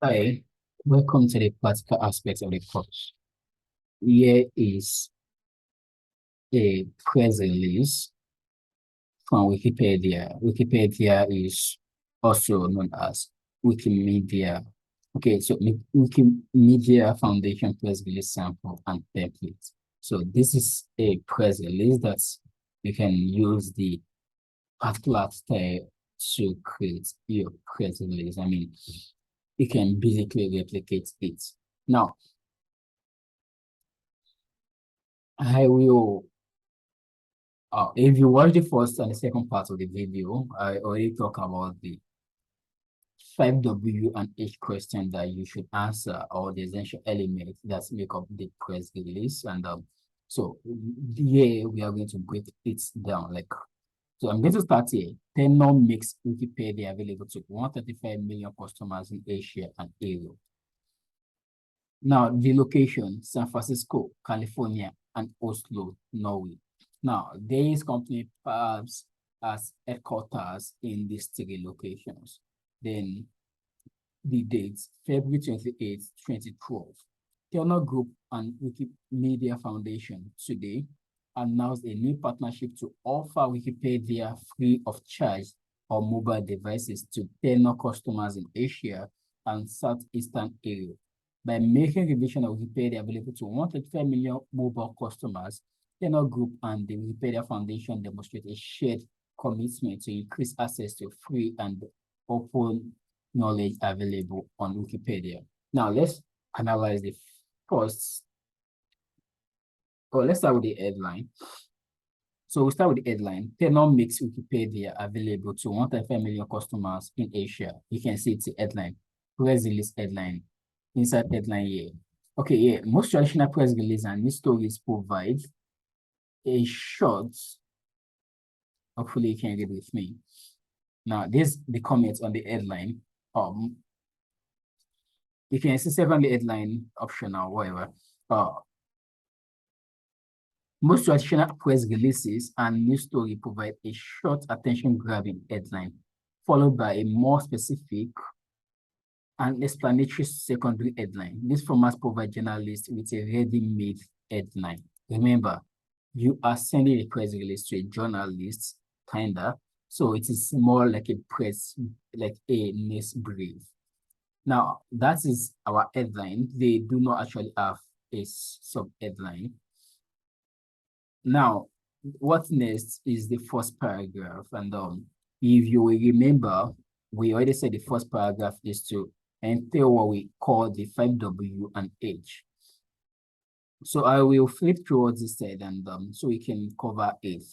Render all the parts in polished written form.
Hi, welcome to the practical aspects of the course. Here is a press release from Wikipedia. Wikipedia is also known as Wikimedia. Okay, so Wikimedia Foundation press release sample and template. So this is a press release that you can use the particular style to create your press release. I mean, you can basically replicate it. Now, I will, if you watch the first and the second part of the video, I already talk about the 5W and H question that you should answer, or the essential elements that make up the press release. And so here we are going to break it down. So I'm going to start here. Tenor makes Wikipedia available to 135 million customers in Asia and Europe. Now, the location, San Francisco, California, and Oslo, Norway. Now, this company perhaps has headquarters in these three locations. Then the dates, February 28, 2012. Turner Group and Wikimedia Foundation today announced a new partnership to offer Wikipedia free of charge on mobile devices to Turner customers in Asia and Southeastern Europe. By making revision of Wikipedia available to 135 million mobile customers, Tenor Group and the Wikipedia Foundation demonstrate a shared commitment to increase access to free and open knowledge available on Wikipedia. Now, let's analyze the first. Let's start with the headline. So we start with the headline. Tenor makes Wikipedia available to 135 million customers in Asia. You can see it's the headline, press release headline. Inside headline here. Okay, yeah. Most traditional press release and news stories provide a short. Hopefully you can read with me. Now, this the comments on the headline. You can see several headline option or whatever. Most traditional press releases and news story provide a short attention-grabbing headline, followed by a more specific and explanatory secondary headline. This format provides journalists with a ready-made headline. Remember, you are sending a press release to a journalist, kinda, so it is more like a press, like a news brief. Now, that is our headline. They do not actually have a sub-headline. Now, what next is the first paragraph. And if you will remember, we already said the first paragraph is to entail what we call the 5W and H. So I will flip towards this side and so we can cover it.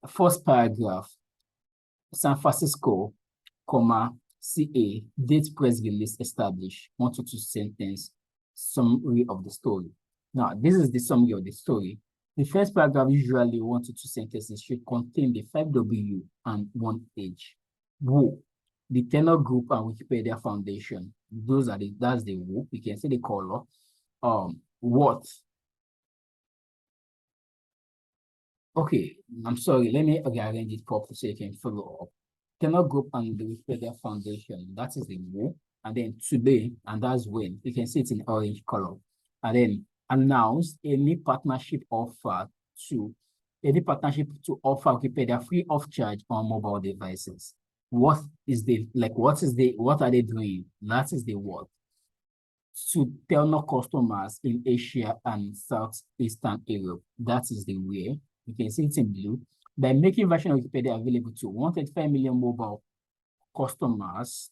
First paragraph, San Francisco, CA, date press release established, 1 to 2 sentence summary of the story. Now, this is the summary of the story. The first paragraph, usually 1 to 2 sentences, should contain the 5W and 1H. Who? The Tenor Group and Wikipedia Foundation. That's the who. You can see the color. What? Okay, I'm sorry. Let me arrange it properly so you can follow up. Tenor Group and the Wikipedia Foundation. That is the who. And then today, and that's when. You can see it in orange color. And then announced a new partnership offer to offer Wikipedia free of charge on mobile devices. What are they doing? That is the what. To Telnor customers in Asia and Southeastern Europe. That is the where. You can see it in blue. By making version of Wikipedia available to 135 million mobile customers,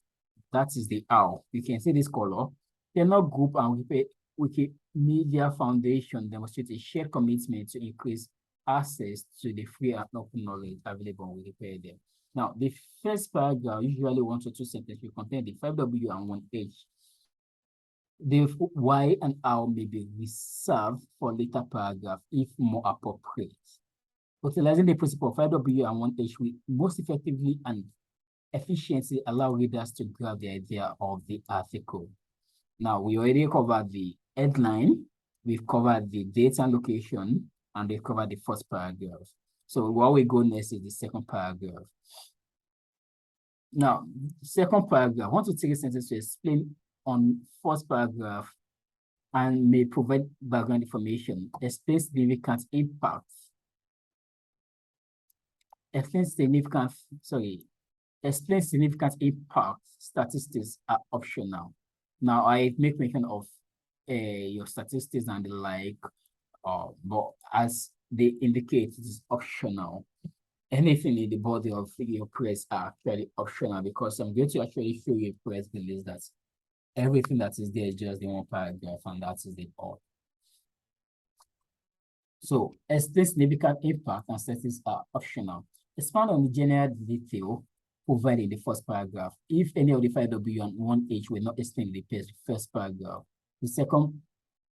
that is the how. You can see this color. Telnor Group and Wikimedia Foundation demonstrate a shared commitment to increase access to the free and open knowledge available on Wikipedia. Now, the first paragraph, usually 1 to 2 sentences, will contain the 5W and 1H. The why and how may be reserved for later paragraph if more appropriate. Utilizing the principle of 5W and 1H will most effectively and efficiently allow readers to grab the idea of the article. Now, we already covered the headline, we've covered the date and location, and we've covered the first paragraph. So what we go next is the second paragraph. Now, second paragraph, 1 to 3 sentences to explain on first paragraph and may provide background information, explain significant impacts, explain significant impact. Statistics are optional. Now, I make mention of your statistics and the like, but as they indicate, it is optional. Anything in the body of your press are actually optional, because I'm going to actually show you a press release that everything that is there is just the one paragraph, and that is the all. So, explain significant impact and statistics are optional. Expand on the general detail provided in the first paragraph. If any of the 5W and 1H were not explained in the first paragraph, the second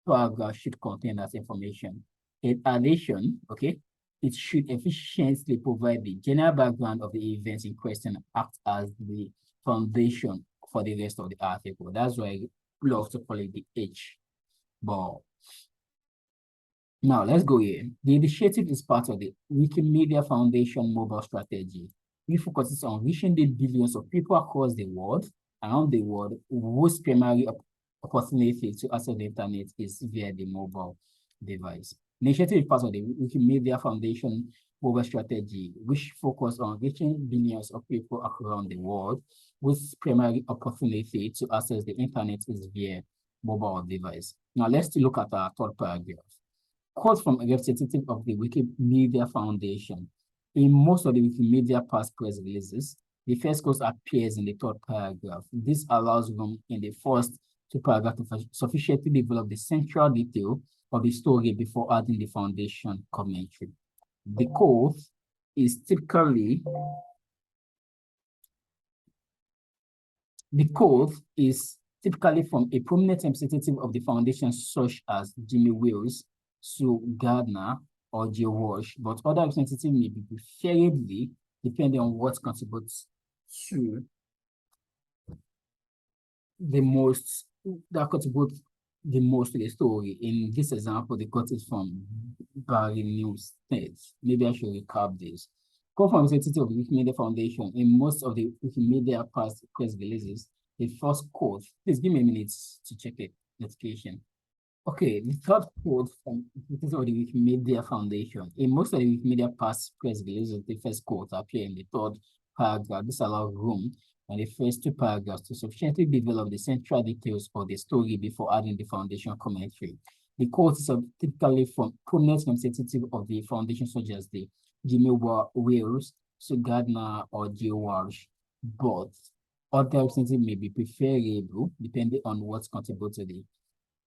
paragraph should contain that information. In addition, okay, it should efficiently provide the general background of the events in question, act as the foundation for the rest of the article. That's why I love to call it the H bar. Now, let's go here. The initiative is part of the Wikimedia Foundation mobile strategy. It focuses on reaching the billions of people across the world, around the world, whose primary opportunity to access the internet is via the mobile device. The initiative is part of the Wikimedia Foundation mobile strategy, which focuses on reaching billions of people around the world, whose primary opportunity to access the internet is via mobile device. Now, let's look at our third paragraph. Quote from a representative of the Wikimedia Foundation. In most of the Wikimedia past press releases, the first quote appears in the third paragraph. This allows room in the first two paragraphs to sufficiently develop the central detail of the story before adding the foundation commentary. The quote is typically from a prominent representative of the foundation, such as Jimmy Wales, Sue Gardner, or Joe Walsh, but other representatives may be preferably depending on what contributes to the most, to the story. In this example, the quote is from Barry News States. Maybe I should recap this. Quote from representative of the Wikimedia Foundation. In most of the Wikimedia past press releases, the first quote, please give me a minute to check the notification. Okay, the third quote from the Wikimedia Foundation. In most of the Wikimedia past press releases, the first quote appear in the third paragraph. This allows room on the first two paragraphs to sufficiently develop the central details of the story before adding the foundation commentary. The quote is typically from prominent representatives of the foundation, such as the Jimmy Wales, Sue Gardner, or Joe Walsh, but other representatives may be preferable depending on what contributes to the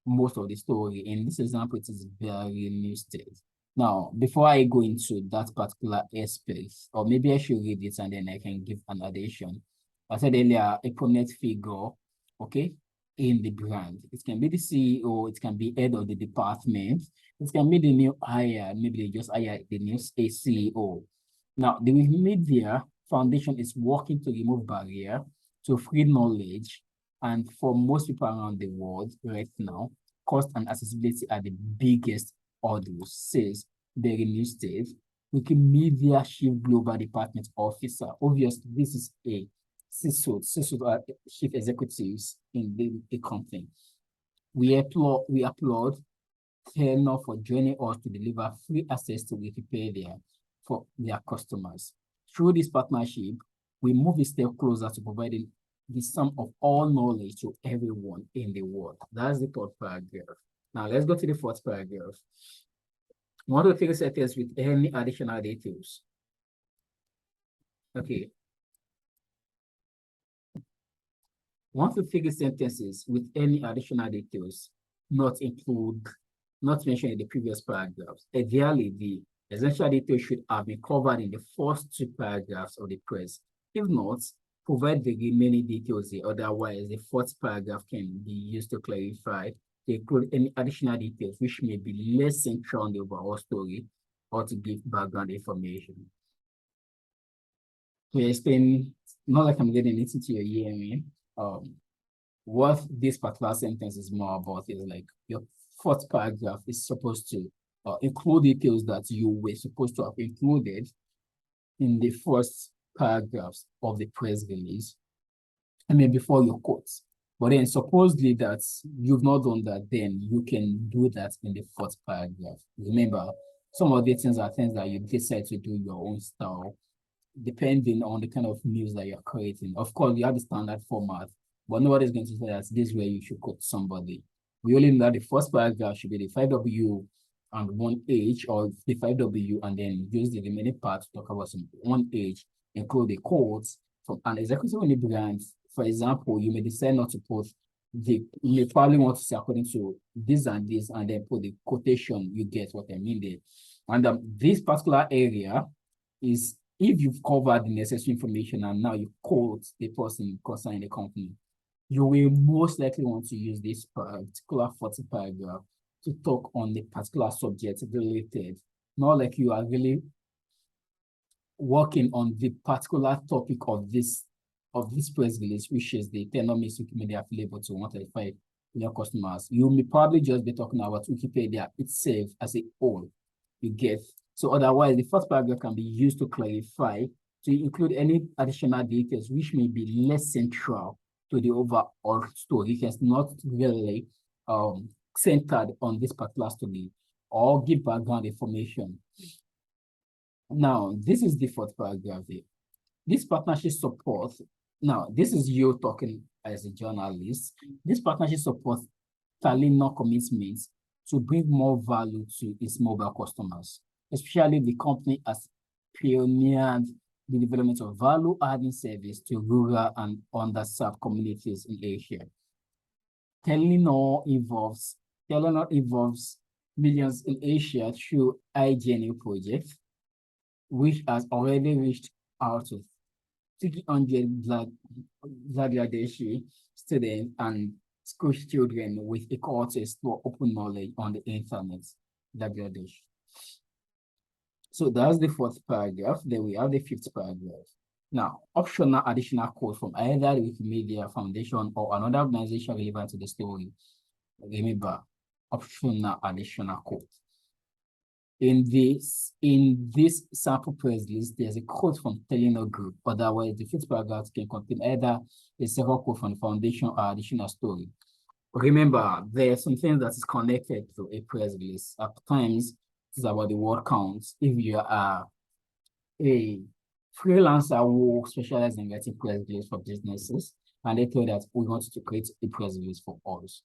most of the story. In this example, it is very listed. Now, before I go into that particular aspect, or maybe I should read it and then I can give an addition. I said earlier, a prominent figure, okay, in the brand. It can be the CEO, it can be head of the department, it can be the new hire, maybe they just hire the new CEO. Now, the Wikimedia Foundation is working to remove barrier to free knowledge, and for most people around the world right now, cost and accessibility are the biggest hurdles, says Barry News States, Wikimedia Chief Global Department Officer. Obviously, this is a CISO are chief executives in the company. We applaud Turner for joining us to deliver free access to Wikipedia for their customers. Through this partnership, we move a step closer to providing the sum of all knowledge to everyone in the world. That's the third paragraph. Now let's go to the fourth paragraph. Want to figure sentences with any additional details? Okay. Want to figure sentences with any additional details not mentioned in the previous paragraphs. Ideally, the essential details should have been covered in the first two paragraphs of the press. If not, provide the remaining details here. Otherwise, the fourth paragraph can be used to clarify, to include any additional details which may be less central on the overall story, or to give background information. To explain, not like I'm getting into your hearing, what this particular sentence is more about is like your fourth paragraph is supposed to include details that you were supposed to have included in the first paragraphs of the press release, I mean, before your quotes. But then supposedly that you've not done that, then you can do that in the fourth paragraph. Remember, some of the things are things that you decide to do your own style, depending on the kind of news that you're creating. Of course, you have the standard format, but nobody's going to say that this is where you should quote somebody. We only know that the first paragraph should be the 5W and 1H, or the 5W, and then use the remaining part to talk about some 1H, include the quotes from an executive in the brand. For example, you may decide not to put you may probably want to say according to this and this, and then put the quotation, you get what I mean there. And this particular area is if you've covered the necessary information and now you quote the person concerning the company, you will most likely want to use this particular 40 paragraph to talk on the particular subject related, not like you are really working on the particular topic of this press release, which is the Tenomics Wikimedia available to 135 million customers. You may probably just be talking about Wikipedia itself as a whole. You get. So otherwise, the first paragraph can be used to clarify, to include any additional details which may be less central to the overall story. It's not really centered on this particular story, or give background information. Now, this is the fourth paragraph here. This partnership support, now this is you talking as a journalist. This partnership supports Talino commitments to bring more value to its mobile customers, especially the company has pioneered the development of value-adding service to rural and underserved communities in Asia. Telenor involves millions in Asia through iGNU project, which has already reached out to 300 Bangladeshi students and school children with equal access to open knowledge on the internet, Bangladesh. So that's the fourth paragraph. Then we have the fifth paragraph. Now, optional additional quote from either the Wikimedia Foundation or another organization relevant to the story. Remember, optional additional quote. In this sample press list, there's a quote from Telenor Group. Otherwise, the fifth paragraph can contain either a several quote from the foundation or additional story. Remember, there are some things that is connected to a press release. At times, it's about the word counts. If you are a freelancer who specializes in writing press release for businesses, and they told that we want to create a press release for us.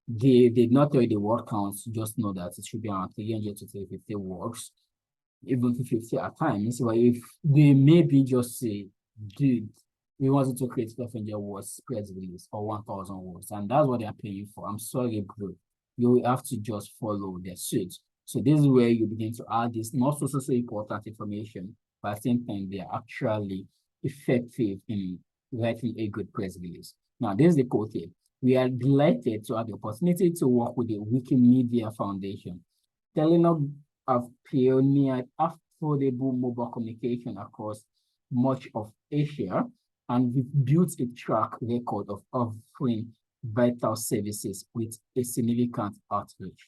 They did not tell you the word counts, just know that it should be around 300 to 350 words, even 250 at times. But if they maybe just say, dude, we wanted to create 500 words press release or 1,000 words, and that's what they are paying for. I'm sorry, bro. You have to just follow their suit. So this is where you begin to add this not so important information, but at the same time, they are actually effective in writing a good press release. Now, this is the quote here. We are delighted to have the opportunity to work with the Wikimedia Foundation. Telenor have pioneered affordable mobile communication across much of Asia, and we've built a track record of offering vital services with a significant outreach,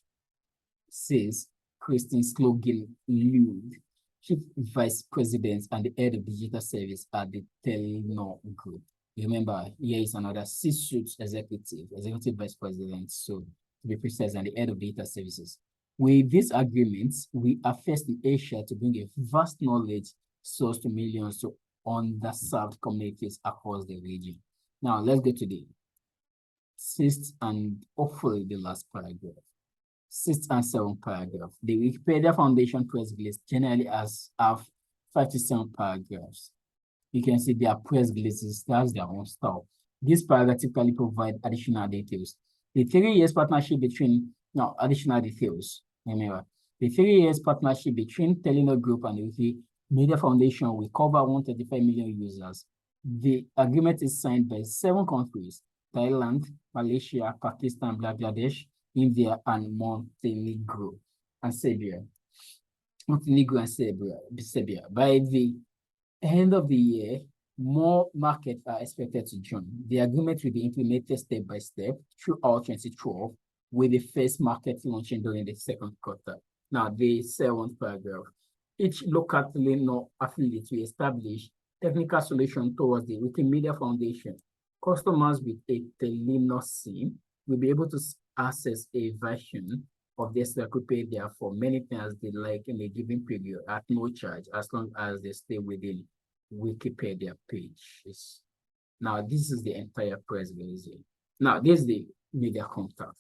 says Christine Slogan-Lewd, Chief Vice President and the Head of Digital Service at the Telenor Group. Remember, here is another C-suite executive vice president, so to be precise, and the head of data services. With these agreements, we are first in Asia to bring a vast knowledge source to millions to underserved communities across the region. Now, let's go to the sixth and hopefully the last paragraph. Sixth and seventh paragraph. The Wikipedia Foundation press release generally have 5 to 7 paragraphs. You can see their press releases, that's their own style. This paragraph typically provide additional details. The 3 years partnership between, no, additional details. Remember, the 3 years partnership between Telenor Group and the Wikimedia Foundation will cover 135 million users. The agreement is signed by 7 countries: Thailand, Malaysia, Pakistan, Bangladesh, India, and Montenegro and Serbia. Serbia. By the end of the year, more markets are expected to join. The agreement will be implemented step by step throughout 2012, with the first market launching during the second quarter. Now, the 7th paragraph. Each local Telenor affiliate will establish technical solution towards the Wikimedia Foundation customers with a Telenor SIM will be able to access a version of the encyclopedia for many things they like in a given period at no charge, as long as they stay within Wikipedia pages. Now, this is the entire press release. Now, this is the media contact.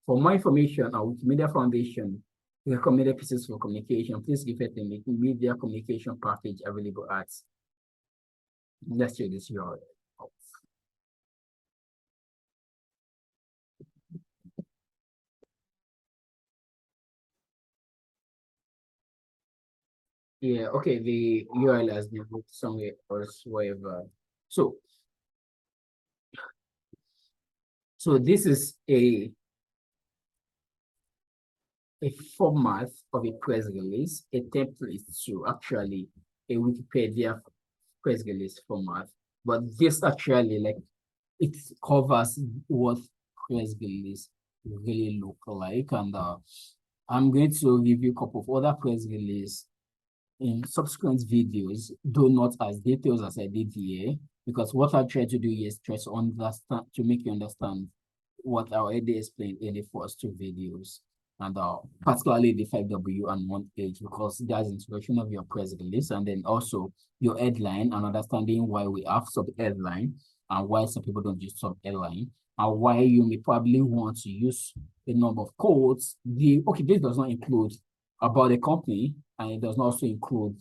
For more information on Wikimedia Foundation recommended pieces for communication, please refer to the media communication package available at. Let's check this URL. Yeah, okay, the URL has been moved somewhere else, wherever. So this is a format of a press release, a template to actually a Wikipedia press release format. But this actually, like, it covers what press release really look like. And I'm going to review a couple of other press release in subsequent videos, though not as detailed as I did here, because what I try to do is try to understand, to make you understand what I already explained in the first two videos, and particularly the 5W and 1H, because that's introduction of your press release, and then also your headline and understanding why we have sub-headline and why some people don't use sub-headline, and why you may probably want to use a number of codes. Okay, this does not include about the company, and it does not also include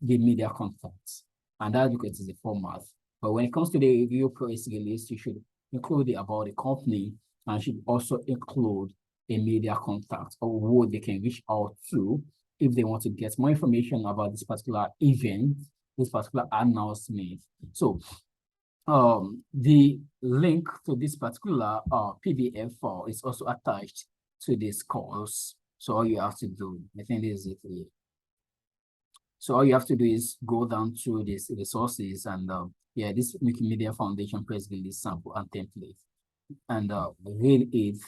the media contacts, and that's because it's a format. But when it comes to the review press release, you should include it about the company, and should also include a media contact or who they can reach out to if they want to get more information about this particular event, this particular announcement. So the link to this particular PDF file is also attached to this course. So all you have to do, I think this is it here. So all you have to do is go down to these resources and yeah, this Wikimedia Foundation press release sample and template, and read it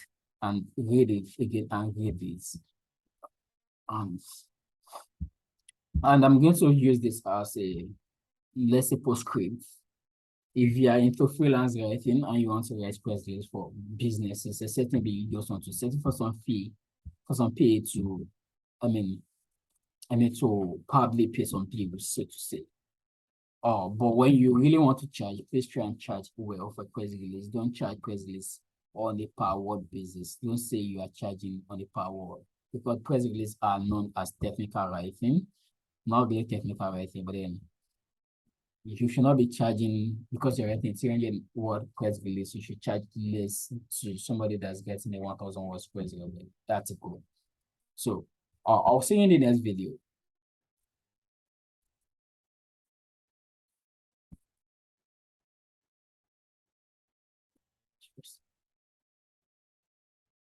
and read it again and read it. And I'm going to use this as a, let's say, postscript. If you are into freelance writing and you want to write press release for businesses, certainly you just want to settle for some fee, for some pay to, I mean, to probably pay some people, so to say. But when you really want to charge, please try and charge well for press release. Don't charge press release on a per word basis. Don't say you are charging on a per word, because press release are known as technical writing, not really technical writing, but then you should not be charging because you're writing 300 word press release. You should charge less to somebody that's getting a 1,000 words press release. That's a goal. So I'll see you in the next video. Cheers.